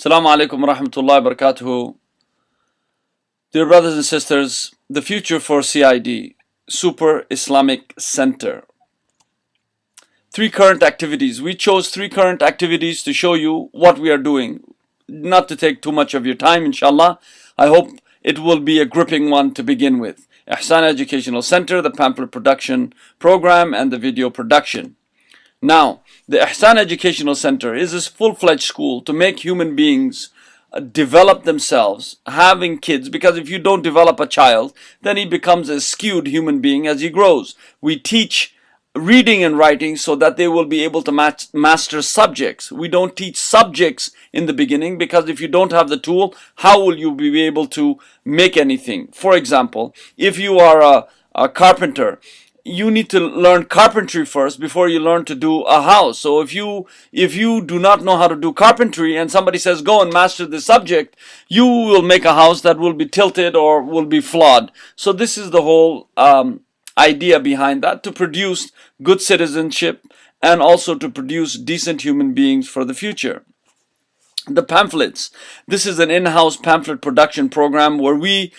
Assalamu alaikum wa rahmatullahi wa barakatuhu. Dear brothers and sisters, the future for CID, Super Islamic Center. 3 current activities. We chose 3 current activities to show you what we are doing. Not to take too much of your time, inshallah. I hope it will be a gripping one to begin with. Ihsan Educational Center, the pamphlet production program, and the video production. Now, the Ihsan Educational Center is a full-fledged school to make human beings develop themselves, having kids, because if you don't develop a child, then he becomes a skewed human being as he grows. We teach reading and writing so that they will be able to master subjects. We don't teach subjects in the beginning, because if you don't have the tool, how will you be able to make anything? For example, if you are a carpenter, you need to learn carpentry first before you learn to do a house. So if you do not know how to do carpentry and somebody says go and master this subject, you will make a house that will be tilted or will be flawed. So this is the whole idea behind that, to produce good citizenship and also to produce decent human beings for the future. The pamphlets. This is an in-house pamphlet production program where we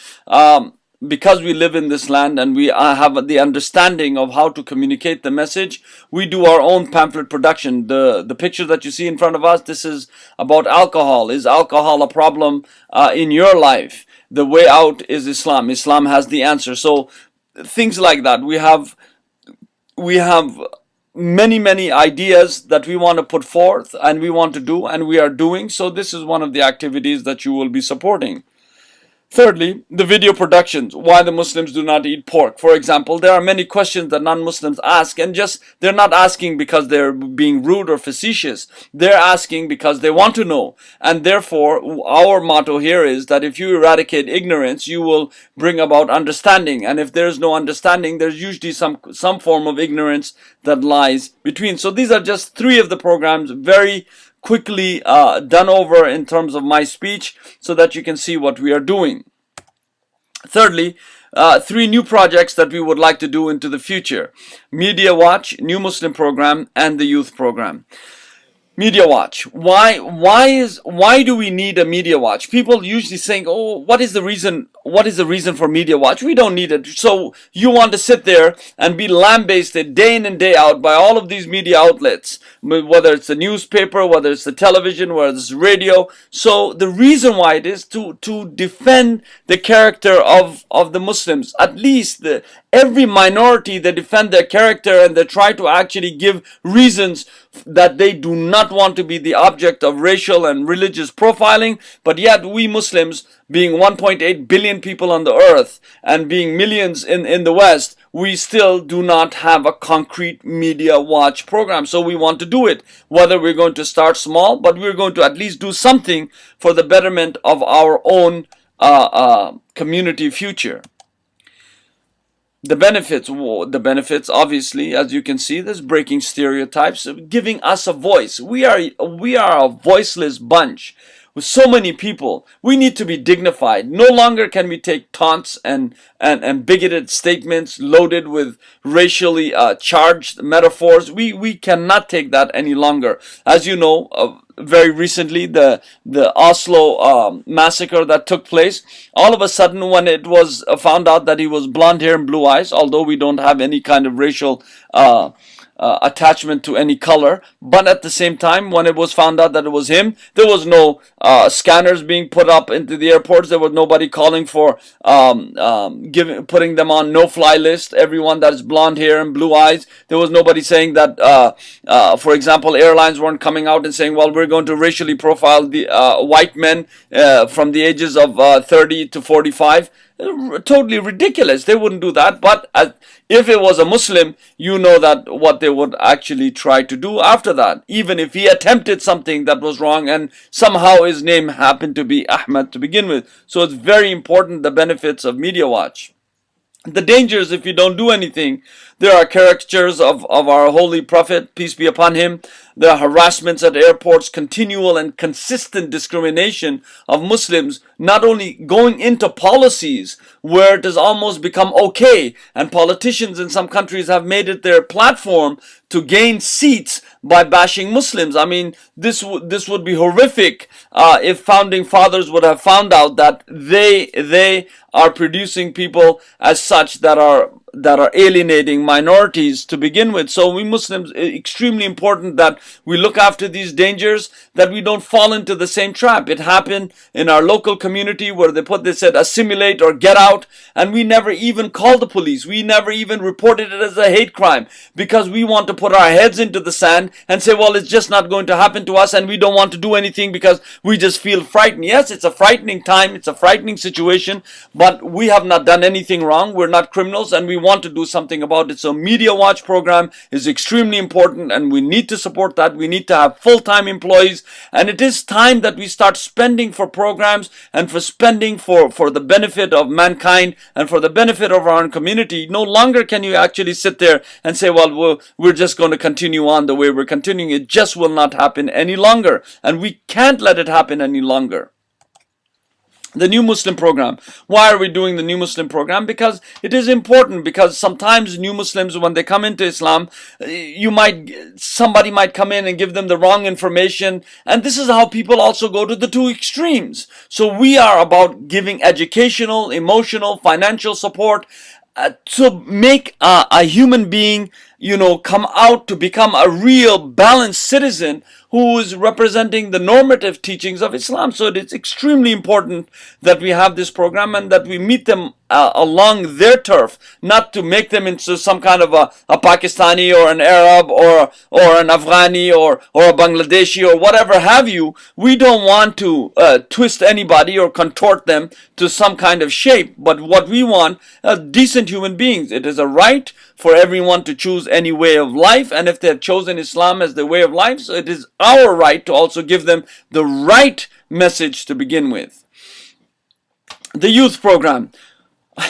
because we live in this land and we have the understanding of how to communicate the message, we do our own pamphlet production. The picture that you see in front of us, this is about alcohol. Is alcohol a problem in your life? The way out is Islam. Islam has the answer. So things like that. We have many ideas that we want to put forth and we want to do and we are doing. So this is one of the activities that you will be supporting. Thirdly, the video productions. Why the Muslims do not eat pork. For example, there are many questions that non-Muslims ask, and they're not asking because they're being rude or facetious. They're asking because they want to know. And therefore, our motto here is that if you eradicate ignorance, you will bring about understanding. And if there's no understanding, there's usually some form of ignorance that lies between. So these are just 3 of the programs, very quickly done over in terms of my speech so that you can see what we are doing. Thirdly, 3 new projects that we would like to do into the future. Media Watch, New Muslim Program, and the Youth Program. Media Watch. Why do we need a Media Watch? People usually saying, oh, what is the reason for Media Watch? We don't need it. So you want to sit there and be lambasted day in and day out by all of these media outlets, whether it's the newspaper, whether it's the television, whether it's radio. So the reason why it is to defend the character of the Muslims. At least every minority, they defend their character and they try to actually give reasons that they do not want to be the object of racial and religious profiling. But yet we Muslims, being 1.8 billion people on the earth and being millions in the West, we still do not have a concrete media watch program. So we want to do it. Whether we're going to start small, but we're going to at least do something for the betterment of our own community future. The benefits, obviously, as you can see, there's breaking stereotypes, giving us a voice. We are a voiceless bunch. With so many people, we need to be dignified. No longer can we take taunts and bigoted statements loaded with racially charged metaphors. We cannot take that any longer. As you know, very recently, the Oslo massacre that took place, all of a sudden when it was found out that he was blonde hair and blue eyes, although we don't have any kind of racial attachment to any color, but at the same time, when it was found out that it was him, there was no scanners being put up into the airports. There was nobody calling for putting them on no-fly list. Everyone that is blonde hair and blue eyes. There was nobody saying that, for example, airlines weren't coming out and saying, well, we're going to racially profile the white men from the ages of 30 to 45. Totally ridiculous. They wouldn't do that. But if it was a Muslim, you know that what they would actually try to do after that, even if he attempted something that was wrong and somehow his name happened to be Ahmed to begin with. So it's very important, the benefits of Media Watch. The dangers if you don't do anything. There are caricatures of our holy prophet, peace be upon him. There are harassments at airports, continual and consistent discrimination of Muslims, not only going into policies where it has almost become okay, and politicians in some countries have made it their platform to gain seats by bashing Muslims. I mean, this would be horrific if founding fathers would have found out that they are producing people as such that are alienating minorities to begin with. So we Muslims, extremely important that we look after these dangers, that we don't fall into the same trap. It happened in our local community where they said assimilate or get out, and we never even called the police. We never even reported it as a hate crime because we want to put our heads into the sand and say, well, it's just not going to happen to us, and we don't want to do anything because we just feel frightened. Yes, it's a frightening time, it's a frightening situation, but we have not done anything wrong. We're not criminals, and we want to do something about it. So Media Watch program is extremely important, and we need to support that. We need to have full-time employees, and it is time that we start spending for programs and for spending for the benefit of mankind and for the benefit of our own community. No longer can you actually sit there and say, well, we're just going to continue on the way we're continuing. It just will not happen any longer, and we can't let it happen any longer. The New Muslim program. Why are we doing the New Muslim program? Because it is important, because sometimes new Muslims, when they come into Islam, somebody might come in and give them the wrong information, and this is how people also go to the two extremes. So we are about giving educational, emotional, financial support to make a human being, come out to become a real balanced citizen who is representing the normative teachings of Islam. So it's extremely important that we have this program and that we meet them along their turf, not to make them into some kind of a Pakistani or an Arab or an Afghani or a Bangladeshi or whatever have you. We don't want to twist anybody or contort them to some kind of shape, but what we want are decent human beings. It is a right for everyone to choose any way of life, and if they have chosen Islam as their way of life, so it is our right to also give them the right message to begin with. The youth program.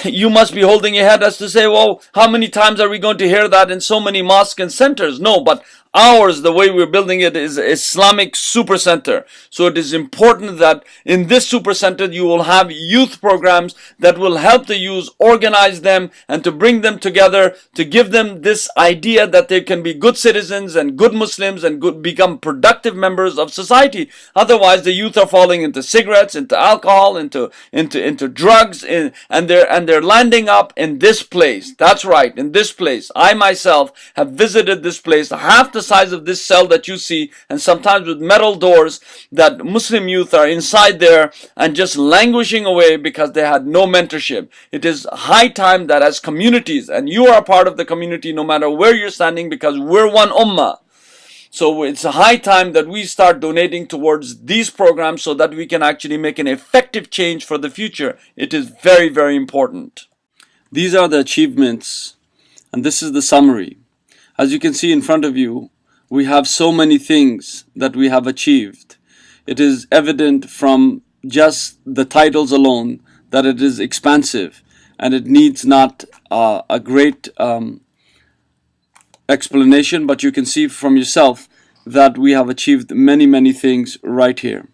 You must be holding your head as to say, well, how many times are we going to hear that in so many mosques and centers? No, but ours, the way we're building it, is Islamic super center. So it is important that in this super center you will have youth programs that will help the youth, organize them, and to bring them together, to give them this idea that they can be good citizens and good Muslims and become productive members of society. Otherwise, the youth are falling into cigarettes, into alcohol, into drugs, and they're landing up in this place. That's right, in this place. I myself have visited this place, half the size of this cell that you see, and sometimes with metal doors, that Muslim youth are inside there and just languishing away because they had no mentorship. It is high time that as communities, and you are a part of the community no matter where you're standing, because we're one ummah. So it's a high time that we start donating towards these programs so that we can actually make an effective change for the future. It is very, very important. These are the achievements, and this is the summary. As you can see in front of you, we have so many things that we have achieved. It is evident from just the titles alone that it is expansive, and it needs not a great explanation, but you can see from yourself that we have achieved many, many things right here.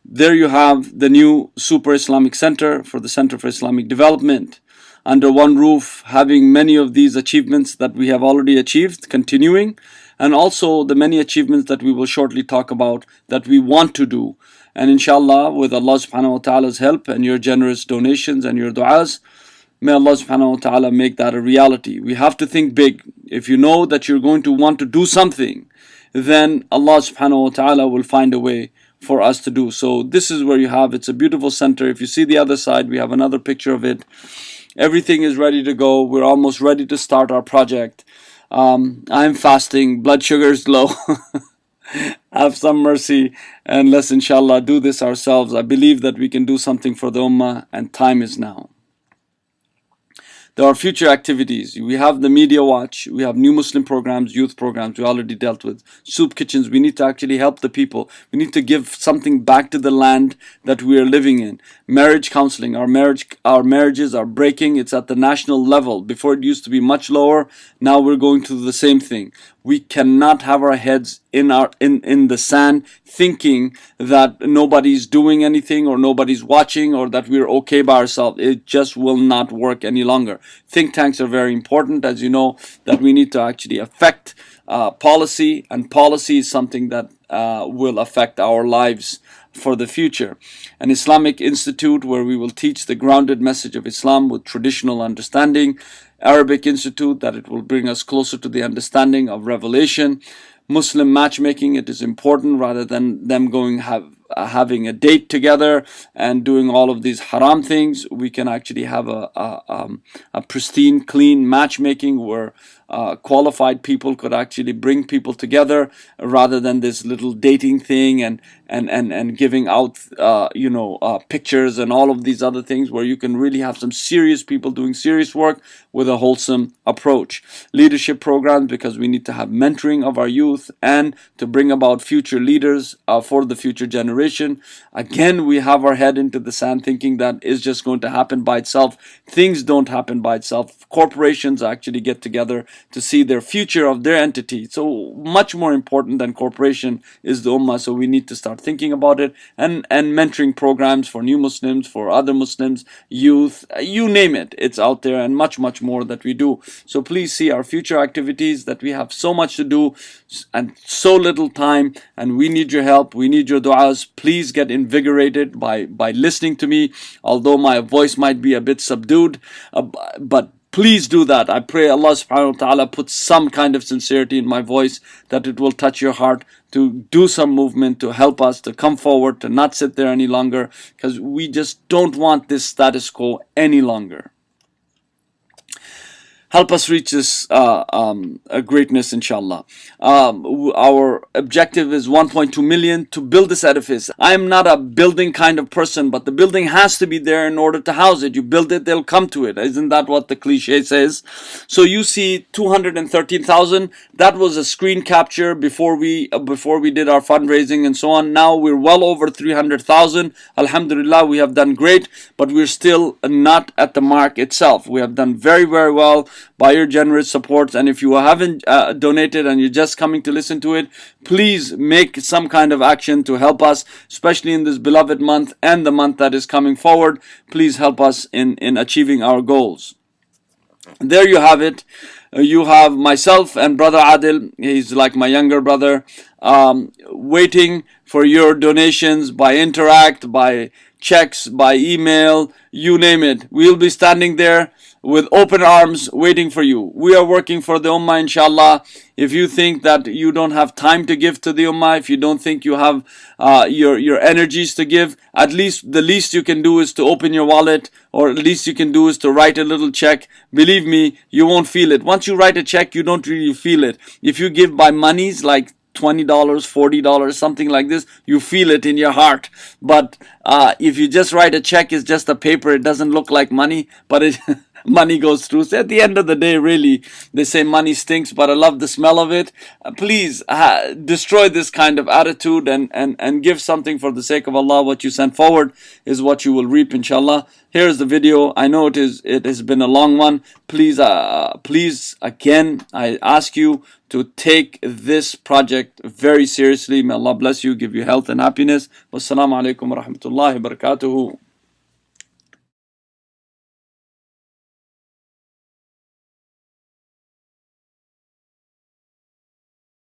There you have the new Super Islamic Center for the Center for Islamic Development, under one roof, having many of these achievements that we have already achieved, continuing, and also the many achievements that we will shortly talk about that we want to do. And inshallah, with Allah subhanahu wa ta'ala's help and your generous donations and your du'as, may Allah subhanahu wa ta'ala make that a reality. We have to think big. If you know that you're going to want to do something, then Allah subhanahu wa ta'ala will find a way for us to do. So this is where you have, it's a beautiful center. If you see the other side, we have another picture of it. Everything is ready to go. We're almost ready to start our project. I'm fasting, blood sugar is low. Have some mercy, and let's inshallah do this ourselves. I believe that we can do something for the ummah, and time is now. There are future activities. We have the Media Watch. We have new Muslim programs, youth programs. We already dealt with soup kitchens. We need to actually help the people. We need to give something back to the land that we are living in. Marriage counseling. Our marriages are breaking. It's at the national level. Before it used to be much lower. Now we're going through the same thing. We cannot have our heads in the sand thinking that nobody's doing anything or nobody's watching or that we're okay by ourselves. It just will not work any longer. Think tanks are very important, as you know, that we need to actually affect policy, and policy is something that will affect our lives for the future. An Islamic institute where we will teach the grounded message of Islam with traditional understanding. Arabic institute, that it will bring us closer to the understanding of revelation. Muslim matchmaking, it is important, rather than them having a date together and doing all of these haram things. We can actually have a pristine, clean matchmaking where qualified people could actually bring people together, rather than this little dating thing and giving out pictures and all of these other things, where you can really have some serious people doing serious work with a wholesome approach. Leadership programs, because we need to have mentoring of our youth and to bring about future leaders for the future generation. Again, we have our head into the sand thinking that is just going to happen by itself. Things don't happen by itself. Corporations actually get together to see their future of their entity. So much more important than corporation is the ummah. So we need to start thinking about it, and mentoring programs for new Muslims, for other Muslims, youth, you name it, it's out there, and much more that we do. So please see our future activities, that we have so much to do and so little time, and we need your help, we need your du'as. Please get invigorated by listening to me, although my voice might be a bit subdued, but please do that. I pray Allah subhanahu wa ta'ala put some kind of sincerity in my voice, that it will touch your heart to do some movement, to help us to come forward, to not sit there any longer, because we just don't want this status quo any longer. Help us reach this greatness, inshallah. Our objective is 1.2 million to build this edifice. I am not a building kind of person, but the building has to be there in order to house it. You build it, they'll come to it. Isn't that what the cliche says? So you see 213,000. That was a screen capture before we did our fundraising and so on. Now we're well over 300,000. Alhamdulillah, we have done great, but we're still not at the mark itself. We have done very well by your generous support, and if you haven't donated and you're just coming to listen to it, please make some kind of action to help us, especially in this beloved month and the month that is coming forward. Please help us in achieving our goals. There you have it. You have myself and brother Adil, he's like my younger brother, waiting for your donations by Interact, by checks, by email, you name it. We'll be standing there with open arms waiting for you. We are working for the ummah, inshallah. If you think that you don't have time to give to the ummah, if you don't think you have your energies to give, at least the least you can do is to open your wallet, or at least you can do is to write a little check. Believe me, you won't feel it. Once you write a check, you don't really feel it. If you give by monies like $20, $40, something like this, you feel it in your heart. But if you just write a check, it's just a paper, it doesn't look like money, but it money goes through. So at the end of the day, really, they say money stinks, but I love the smell of it. Please destroy this kind of attitude and give something for the sake of Allah. What you send forward is what you will reap, inshallah. Here's the video. I know it has been a long one. Please again, I ask you to take this project very seriously. May Allah bless you, give you health and happiness. Wassalamu alaikum wa rahmatullahi wa barakatuhu.